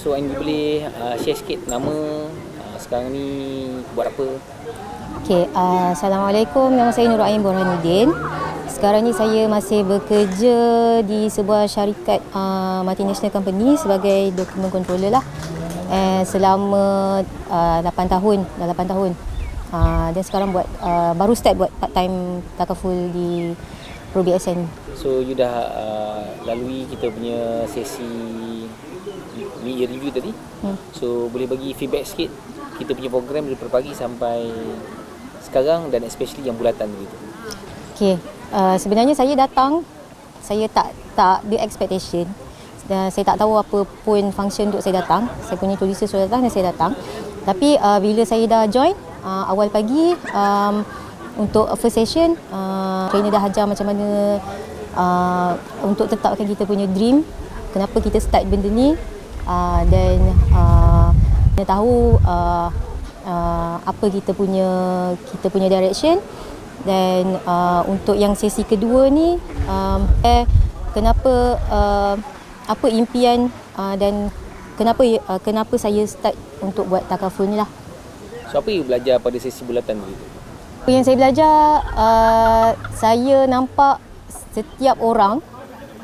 So Andi boleh share sikit nama, sekarang ni buat apa? Okay, Assalamualaikum. Nama saya Nur Ain Burhanuddin. Sekarang ni saya masih bekerja di sebuah syarikat multinational company sebagai document controller lah. Selama 8 tahun, dah 8 tahun. Dan sekarang baru start buat part time takaful di Pro BSN. So you dah lalui kita punya sesi mid-year review tadi. So boleh bagi feedback sikit kita punya program daripada pagi sampai sekarang dan especially yang bulatan begitu. Okay, sebenarnya saya datang, saya tak ada expectation. Saya tak tahu apa pun function untuk saya datang. Saya punya tulisan sudah datang dan saya datang. Tapi bila saya dah join awal pagi, untuk first session, trainer dah ajar macam mana untuk tetapkan kita punya dream, kenapa kita start benda ni, dan kita tahu apa kita punya direction. Dan untuk yang sesi kedua ni, kenapa apa impian dan kenapa saya start untuk buat takaful ni lah. So apa you belajar pada sesi bulatan begitu? Yang saya belajar, saya nampak setiap orang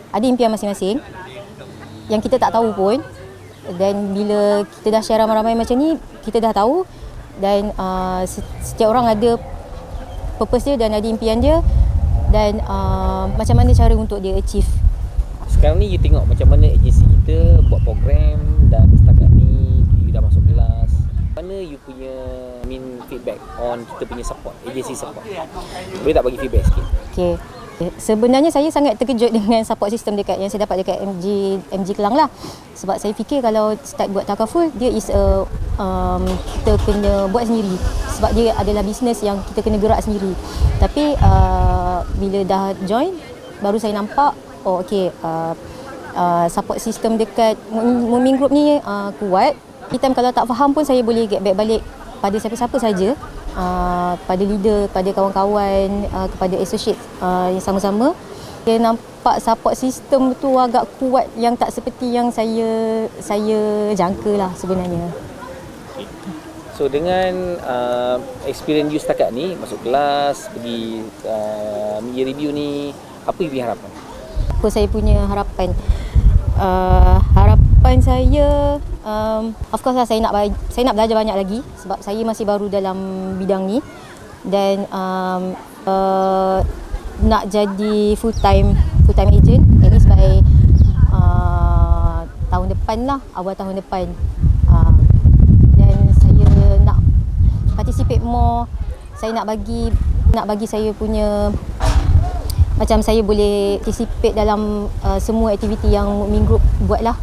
ada impian masing-masing yang kita tak tahu pun. Dan bila kita dah share ramai-ramai macam ni, kita dah tahu. Dan setiap orang ada purpose dia dan ada impian dia. Dan macam mana cara untuk dia achieve. Sekarang ni you tengok macam mana agensi kita buat program dan setakat ni you dah masuk kelas. Mana you punya feedback on kita punya support, agensi support? Boleh tak bagi feedback sikit? Okay. Sebenarnya saya sangat terkejut dengan support system yang saya dapat dekat MG Kelang lah. Sebab saya fikir kalau start buat takaful, dia is kita kena buat sendiri. Sebab dia adalah bisnes yang kita kena gerak sendiri. Tapi bila dah join, baru saya nampak, support system dekat Moomin Group ni kuat. Kita kalau tak faham pun saya boleh get back balik pada siapa-siapa saja, pada leader, pada kawan-kawan, kepada associate yang sama-sama. Saya nampak support system tu agak kuat yang tak seperti yang saya jangka lah sebenarnya. So dengan experience you setakat ni, masuk kelas, pergi mid-year review ni, apa you punya harapan? Apa saya punya harapan? Harapan saya, of course lah saya nak belajar banyak lagi sebab saya masih baru dalam bidang ni. Dan nak jadi full time agent at least by tahun depan lah, awal tahun depan. Dan saya nak participate more. Saya nak bagi saya punya, macam saya boleh participate dalam semua aktiviti yang Moomin Group buat lah.